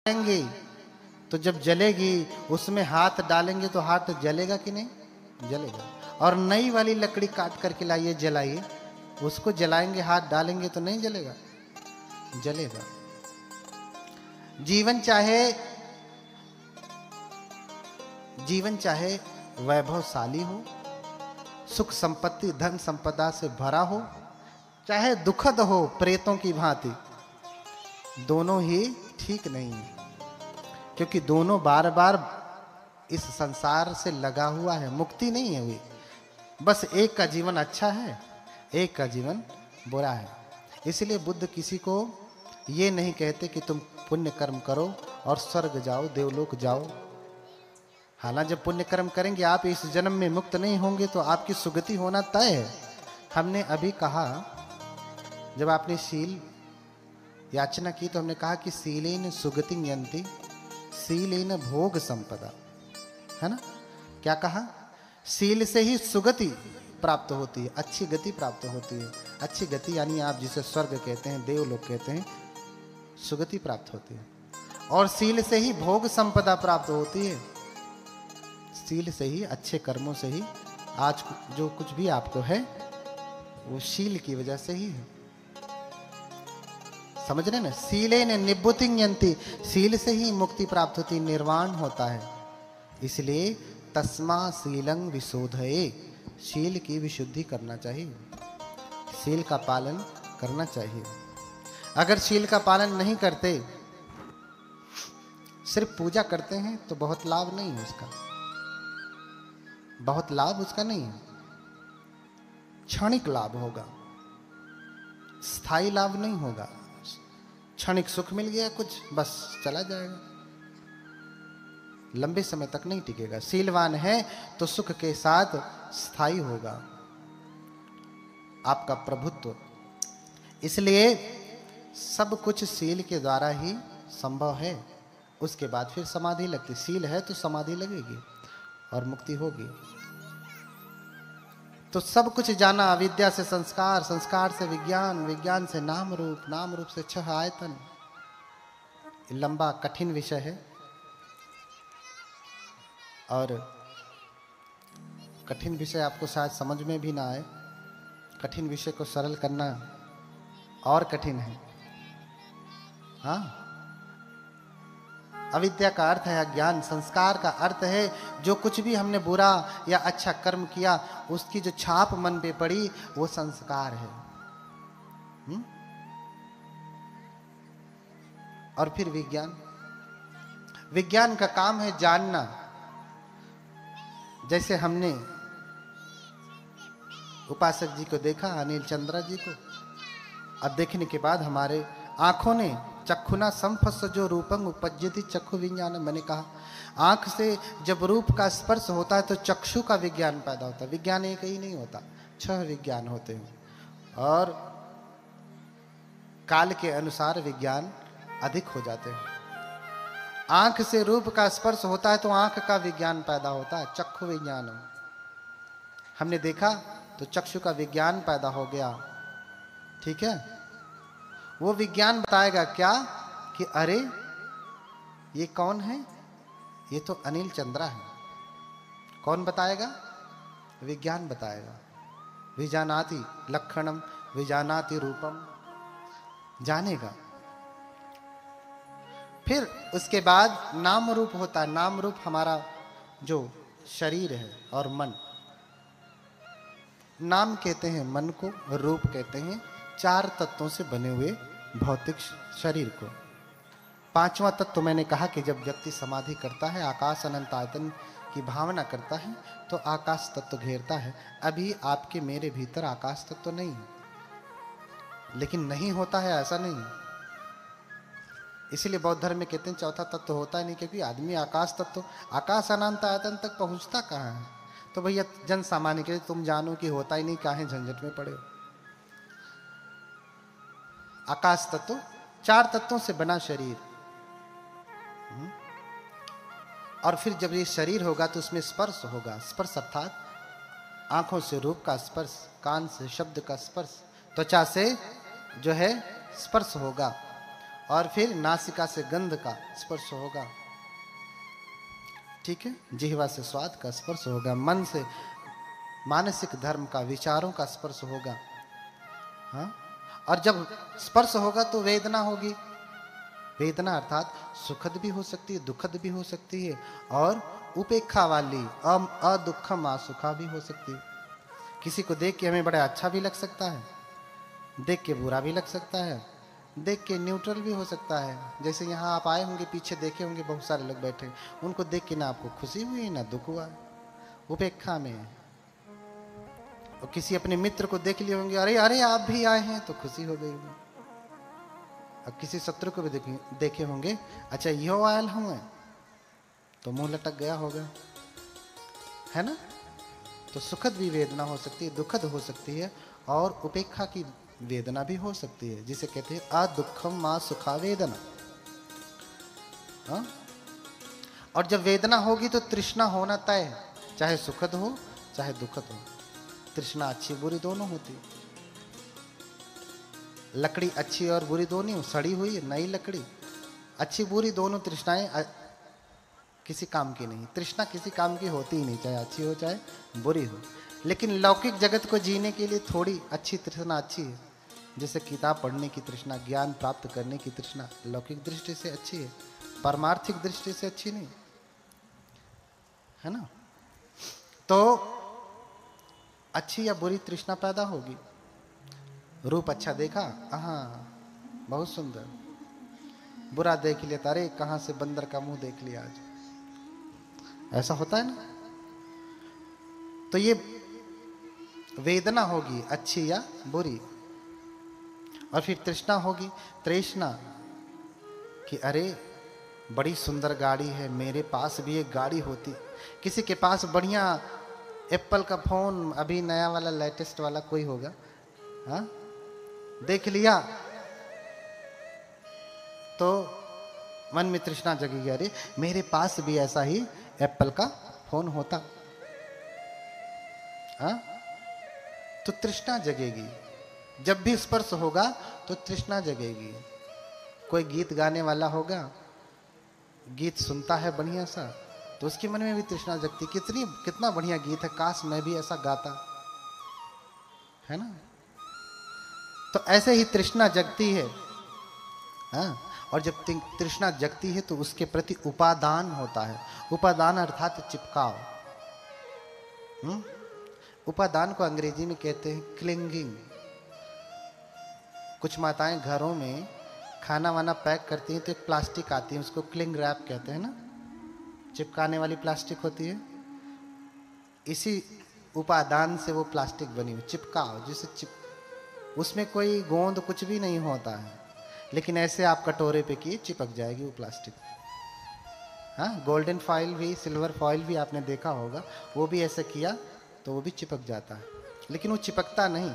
जलाएंगे तो जब जलेगी उसमें हाथ डालेंगे तो हाथ जलेगा कि नहीं? जलेगा। और नई वाली लकड़ी काट करके लाइए, जलाइए, उसको जलाएंगे, हाथ डालेंगे तो नहीं जलेगा? जलेगा। जीवन चाहे वैभवशाली हो, सुख संपत्ति धन संपदा से भरा हो, चाहे दुखद हो प्रेतों की भांति, दोनों ही ठीक नहीं है, क्योंकि दोनों बार बार इस संसार से लगा हुआ है, मुक्ति नहीं है हुई। बस एक का जीवन अच्छा है, एक का जीवन बुरा है। इसलिए बुद्ध किसी को ये नहीं कहते कि तुम पुण्य कर्म करो और स्वर्ग जाओ, देवलोक जाओ। हालांकि जब पुण्य कर्म करेंगे आप इस जन्म में मुक्त नहीं होंगे तो आपकी सुगति होना तय है। हमने अभी कहा, जब आपने शील याचना की तो हमने कहा कि शीलेन सुगति यन्ति शीलेन भोग संपदा, है ना? क्या कहा? शील से ही सुगति प्राप्त होती है, अच्छी गति प्राप्त होती है। अच्छी गति यानी आप जिसे स्वर्ग कहते हैं, देवलोक कहते हैं, सुगति प्राप्त होती है। और शील से ही भोग संपदा प्राप्त होती है। शील से ही, अच्छे कर्मों से ही आज जो कुछ भी आपको है वो शील की वजह से ही है। समझ रहे ना? शीलेन निब्बुतिं यन्ति, शील से ही मुक्ति प्राप्त होती, निर्वाण होता है। इसलिए तस्मा शीलं विशोधये, शील की विशुद्धि करना चाहिए, शील का पालन करना चाहिए। अगर शील का पालन नहीं करते, सिर्फ पूजा करते हैं तो बहुत लाभ नहीं है उसका, बहुत लाभ उसका नहीं है। क्षणिक लाभ होगा, स्थायी लाभ नहीं होगा। क्षणिक सुख मिल गया कुछ, बस चला जाएगा, लंबे समय तक नहीं टिकेगा। शीलवान है तो सुख के साथ स्थायी होगा आपका प्रभुत्व। इसलिए सब कुछ शील के द्वारा ही संभव है। उसके बाद फिर समाधि लगती, शील है तो समाधि लगेगी और मुक्ति होगी। तो सब कुछ जाना, अविद्या से संस्कार, संस्कार से विज्ञान, विज्ञान से नाम रूप, नाम रूप से 6 आयतन। लंबा कठिन विषय है और कठिन विषय आपको शायद समझ में भी ना आए। कठिन विषय को सरल करना और कठिन है। हाँ, अविद्या का अर्थ है अज्ञान, संस्कार का अर्थ है जो कुछ भी हमने बुरा या अच्छा कर्म किया उसकी जो छाप मन पे पड़ी वो संस्कार है। और फिर विज्ञान, विज्ञान का काम है जानना। जैसे हमने उपासक जी को देखा, अनिल चंद्रा जी को, अब देखने के बाद हमारे आंखों ने चक्षुना संफस जो रूपं उपज्यति चक्षु विज्ञान, मैंने कहा आंख से जब रूप का स्पर्श होता है तो चक्षु का विज्ञान पैदा होता है। विज्ञान एक ही नहीं होता, 6 विज्ञान होते हैं और काल के अनुसार विज्ञान अधिक हो जाते हैं। आंख से रूप का स्पर्श होता है तो आंख का विज्ञान पैदा होता है, चक्षु विज्ञान। हमने देखा तो चक्षु का विज्ञान पैदा हो गया, ठीक है। वो विज्ञान बताएगा क्या कि अरे ये कौन है, ये तो अनिल चंद्रा है। कौन बताएगा? विज्ञान बताएगा। विजानाति लक्षणम विजानाति रूपम, जानेगा। फिर उसके बाद नाम रूप होता है। नाम रूप हमारा जो शरीर है और मन, नाम कहते हैं मन को, रूप कहते हैं 4 तत्वों से बने हुए भौतिक शरीर को। 5वां तत्व मैंने कहा कि जब व्यक्ति समाधि करता है, आकाश अनंत आयतन की भावना करता है तो आकाश तत्व घेरता है। अभी आपके मेरे भीतर आकाश तत्व नहीं है, लेकिन नहीं होता है ऐसा नहीं। इसीलिए बौद्ध धर्म में कहते हैं चौथा तत्व होता है नहीं, क्योंकि आदमी आकाश तत्व, आकाश अनंत आयतन तक पहुंचता कहाँ है। तो भैया जन सामान्य के तुम जानो कि होता ही नहीं, काहे झंझट में पड़े हो। आकाश तत्व 4 तत्वों से बना शरीर, और फिर जब ये शरीर होगा तो उसमें स्पर्श होगा। स्पर्श अर्थात आंखों से रूप का स्पर्श, कान से शब्द का स्पर्श, त्वचा से जो है स्पर्श होगा। और फिर नासिका से गंध का स्पर्श होगा, ठीक है, जिह्वा से स्वाद का स्पर्श होगा, मन से मानसिक धर्म का, विचारों का स्पर्श होगा। हाँ, और जब स्पर्श होगा तो वेदना होगी। वेदना अर्थात सुखद भी हो सकती है, दुखद भी हो सकती है, और उपेक्षा वाली अदुखम असुखा भी हो सकती है। किसी को देख के हमें बड़ा अच्छा भी लग सकता है, देख के बुरा भी लग सकता है, देख के न्यूट्रल भी हो सकता है। जैसे यहाँ आप आए होंगे, पीछे देखे होंगे बहुत सारे लोग बैठे, उनको देख के ना आपको खुशी हुई ना दुख हुआ, उपेक्षा में। और किसी अपने मित्र को देख लिए होंगे, अरे अरे आप भी आए हैं, तो खुशी हो गई। अब किसी शत्रु को भी देखे होंगे, अच्छा यो आयल हूँ, तो मुंह लटक गया होगा, है ना। तो सुखद भी वेदना हो सकती है, दुखद हो सकती है, और उपेक्षा की वेदना भी हो सकती है, जिसे कहते हैं अदुखम मा सुखा वेदना। हाँ? और जब वेदना होगी तो तृष्णा होना तय है, चाहे सुखद हो चाहे दुखद हो। तृष्णा अच्छी बुरी दोनों होती। लकड़ी अच्छी और बुरी दोनों, सड़ी हुई नई लकड़ी, अच्छी बुरी दोनों तृष्णाएं किसी काम की नहीं। तृष्णा किसी काम की होती ही नहीं, चाहे अच्छी हो चाहे बुरी हो। लेकिन लौकिक जगत को जीने के लिए थोड़ी अच्छी तृष्णा अच्छी है, जैसे किताब पढ़ने की तृष्णा, ज्ञान प्राप्त करने की तृष्णा लौकिक दृष्टि से अच्छी है, पारमार्थिक दृष्टि से अच्छी नहीं, है ना। तो अच्छी या बुरी तृष्णा पैदा होगी। रूप अच्छा देखा, हाँ बहुत सुंदर, बुरा देख लिया, अरे कहां से बंदर का मुंह देख लिया आज, ऐसा होता है ना। तो ये वेदना होगी अच्छी या बुरी। और फिर तृष्णा होगी, तृष्णा कि अरे बड़ी सुंदर गाड़ी है, मेरे पास भी एक गाड़ी होती। किसी के पास बढ़िया एप्पल का फोन, अभी नया वाला लेटेस्ट वाला कोई होगा, हाँ देख लिया तो मन में तृष्णा जगेगी, अरे मेरे पास भी ऐसा ही एप्पल का फोन होता। हाँ, तो तृष्णा जगेगी। जब भी स्पर्श होगा तो तृष्णा जगेगी। कोई गीत गाने वाला होगा, गीत सुनता है बढ़िया सा, तो उसके मन में भी तृष्णा जगती, कितना बढ़िया गीत है, काश मैं भी ऐसा गाता, है ना। तो ऐसे ही तृष्णा जगती है। हाँ, और जब तृष्णा जगती है तो उसके प्रति उपादान होता है। उपादान अर्थात चिपकाव। उपादान को अंग्रेजी में कहते हैं क्लिंगिंग। कुछ माताएं घरों में खाना वाना पैक करती हैं तो एक प्लास्टिक आती है, उसको क्लिंग रैप कहते हैं ना, चिपकाने वाली प्लास्टिक होती है। इसी उपादान से वो प्लास्टिक बनी हुई, चिपकाव, जिसे उसमें कोई गोंद कुछ भी नहीं होता है, लेकिन ऐसे आप कटोरे पे किए चिपक जाएगी वो प्लास्टिक। हाँ, गोल्डन फॉइल भी, सिल्वर फॉइल भी आपने देखा होगा, वो भी ऐसे किया तो वो भी चिपक जाता है, लेकिन वो चिपकता नहीं,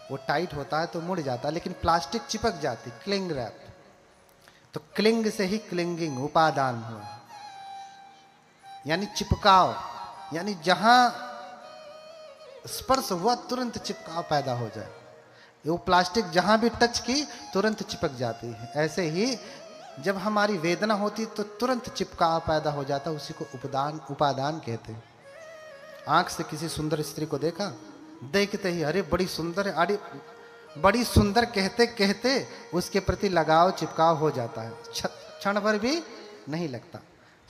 वो टाइट होता है तो मुड़ जाता है, लेकिन प्लास्टिक चिपक जाती, क्लिंग रैप। तो क्लिंग से ही क्लिंगिंग, उपादान हुआ, यानी चिपकाव, यानी जहां स्पर्श हुआ तुरंत चिपकाव पैदा हो जाए। वो प्लास्टिक जहां भी टच की तुरंत चिपक जाती है। ऐसे ही जब हमारी वेदना होती तो तुरंत चिपकाव पैदा हो जाता है, उसी को उपादान कहते हैं। आंख से किसी सुंदर स्त्री को देखा, देखते ही अरे बड़ी सुंदर है, अरे बड़ी सुंदर कहते कहते उसके प्रति लगाव चिपकाव हो जाता है, क्षण भर भी नहीं लगता।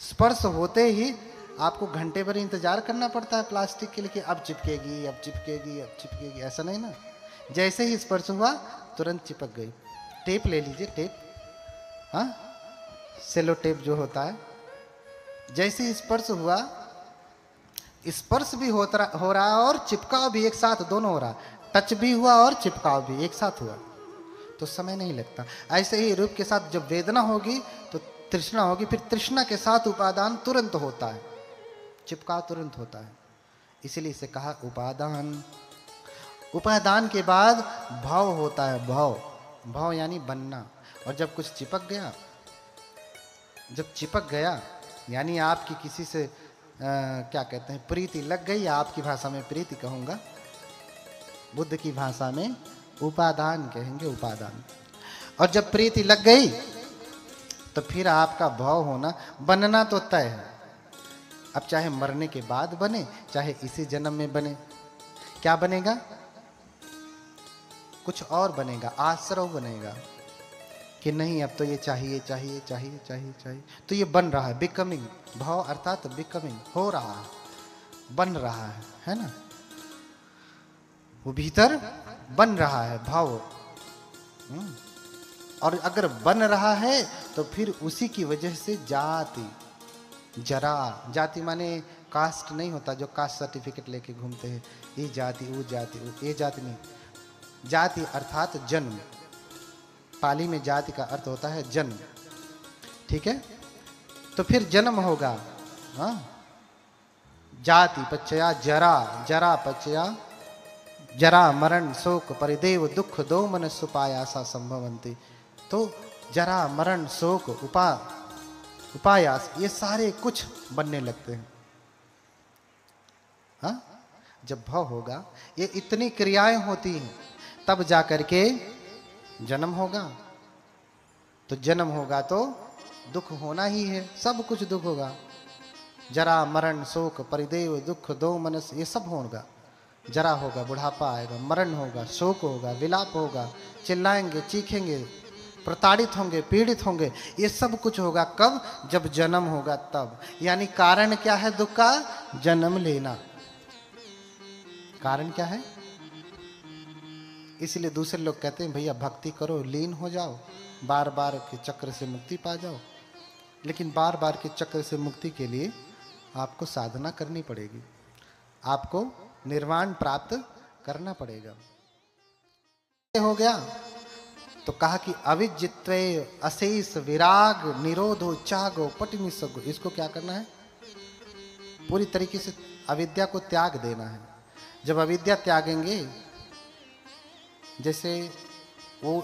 स्पर्श होते ही आपको घंटे भर इंतजार करना पड़ता है प्लास्टिक के लिए कि अब चिपकेगी, अब चिपकेगी, अब चिपकेगी, ऐसा नहीं ना। जैसे ही स्पर्श हुआ तुरंत चिपक गई। टेप ले लीजिए, टेप, हाँ सेलो टेप जो होता है, जैसे ही स्पर्श हुआ, स्पर्श भी हो रहा है और चिपकाव भी एक साथ, दोनों हो रहा है। टच भी हुआ और चिपकाव भी एक साथ हुआ, तो समय नहीं लगता। ऐसे ही रूप के साथ जब वेदना होगी तो तृष्णा होगी, फिर तृष्णा के साथ उपादान तुरंत होता है, चिपकाव तुरंत होता है, इसीलिए इसे कहा उपादान। उपादान के बाद भाव होता है, भाव, भाव यानी बनना। और जब कुछ चिपक गया, जब चिपक गया यानी आपकी किसी से क्या कहते हैं, प्रीति लग गई, आपकी भाषा में प्रीति कहूंगा, बुद्ध की भाषा में उपादान कहेंगे, उपादान। और जब प्रीति लग गई तो फिर आपका भाव होना बनना तो तय है। अब चाहे मरने के बाद बने, चाहे इसी जन्म में बने, क्या बनेगा? कुछ और बनेगा, आश्रव बनेगा कि नहीं अब तो ये चाहिए चाहिए चाहिए चाहिए चाहिए। तो ये बन रहा है, बिकमिंग, भाव अर्थात बिकमिंग, हो रहा है, बन रहा है ना? वो भीतर बन रहा है भाव। और अगर बन रहा है तो फिर उसी की वजह से जाति, जरा, जाति माने कास्ट नहीं होता जो कास्ट सर्टिफिकेट लेके घूमते हैं, ये जाति वो जाति, ये जाति नहीं, जाति अर्थात जन्म। पाली में जाति का अर्थ होता है जन्म, ठीक है? तो फिर जन्म होगा, हाँ, जाति पच्चया जरा, जरा पच्चया जरा मरण शोक परिदेव दुख दो मन सुपायासा संभवंती। तो जरा मरण शोक उपायास ये सारे कुछ बनने लगते हैं। हाँ, जब भव होगा, ये इतनी क्रियाएं होती हैं, तब जाकर के जन्म होगा। तो जन्म होगा तो दुख होना ही है, सब कुछ दुख होगा। जरा मरण शोक परिदेव दुख दो मनस, ये सब होगा। जरा होगा, बुढ़ापा आएगा, मरण होगा, शोक होगा, विलाप होगा, चिल्लाएंगे, चीखेंगे, प्रताड़ित होंगे, पीड़ित होंगे, ये सब कुछ होगा। कब? जब जन्म होगा तब। यानी कारण क्या है दुख का? जन्म लेना। कारण क्या है? इसलिए दूसरे लोग कहते हैं भैया भक्ति करो, लीन हो जाओ, बार बार के चक्र से मुक्ति पा जाओ। लेकिन बार बार के चक्र से मुक्ति के लिए आपको साधना करनी पड़ेगी, आपको निर्वाण प्राप्त करना पड़ेगा। हो गया तो कहा कि अविजित्वे अशेष विराग निरोधो चागो पटिनिसगो। इसको क्या करना है? पूरी तरीके से अविद्या को त्याग देना है। जब अविद्या त्यागेंगे, जैसे वो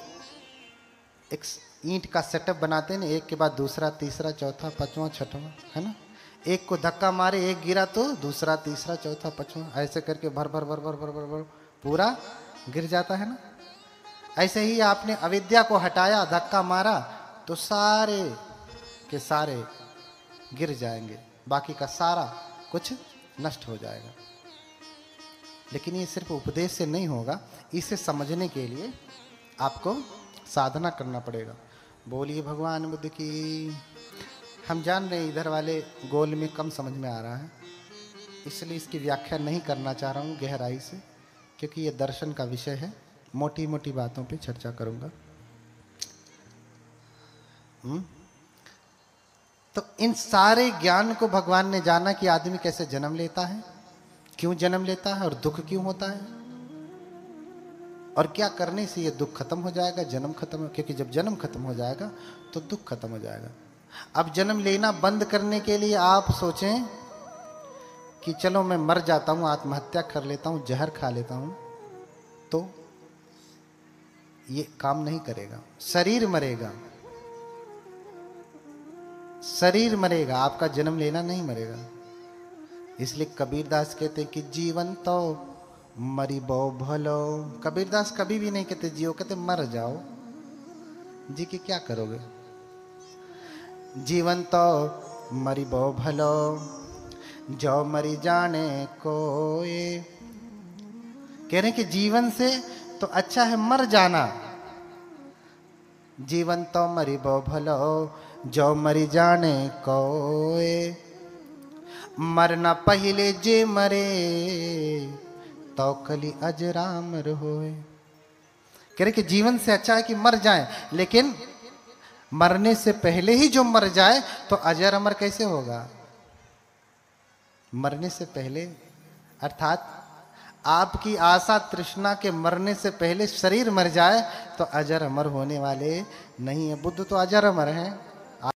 एक ईंट का सेटअप बनाते हैं ना, एक के बाद दूसरा, तीसरा, चौथा, पांचवा, छठवां, है ना? एक को धक्का मारे, एक गिरा तो दूसरा, तीसरा, चौथा, पांचवा, ऐसे करके भर भर भर भर भर भर भर पूरा गिर जाता है ना। ऐसे ही आपने अविद्या को हटाया, धक्का मारा, तो सारे के सारे गिर जाएंगे, बाकी का सारा कुछ नष्ट हो जाएगा। लेकिन ये सिर्फ उपदेश से नहीं होगा, इसे समझने के लिए आपको साधना करना पड़ेगा। बोलिए भगवान बुद्ध की। हम जान रहे हैं इधर वाले गोल में कम समझ में आ रहा है, इसलिए इसकी व्याख्या नहीं करना चाह रहा हूँ गहराई से, क्योंकि ये दर्शन का विषय है। मोटी मोटी बातों पे चर्चा करूंगा। तो इन सारे ज्ञान को भगवान ने जाना कि आदमी कैसे जन्म लेता है, क्यों जन्म लेता है और दुख क्यों होता है, और क्या करने से ये दुख खत्म हो जाएगा, जन्म खत्म। क्योंकि जब जन्म खत्म हो जाएगा तो दुख खत्म हो जाएगा। अब जन्म लेना बंद करने के लिए आप सोचें कि चलो मैं मर जाता हूं, आत्महत्या कर लेता हूं, जहर खा लेता हूं, तो ये काम नहीं करेगा। शरीर मरेगा, शरीर मरेगा, आपका जन्म लेना नहीं मरेगा। इसलिए कबीरदास कहते हैं कि जीवन तो मरी बो भलो। कबीरदास कभी भी नहीं कहते जियो, कहते मर जाओ। जी के क्या करोगे? जीवन तो मरी बो भलो, जो मरी जाने कोई। कह रहे हैं कि जीवन से तो अच्छा है मर जाना। जीवन तो मरी बो भलो, जो मरी जाने कोई। मरना पहले जे मरे, तो कली अजरामर होए। कह रहे कि जीवन से अच्छा है कि मर जाए, लेकिन मरने से पहले ही जो मर जाए तो अजर अमर कैसे होगा? मरने से पहले, अर्थात आपकी आशा तृष्णा के मरने से पहले शरीर मर जाए तो अजर अमर होने वाले नहीं है। बुद्ध तो अजर अमर हैं।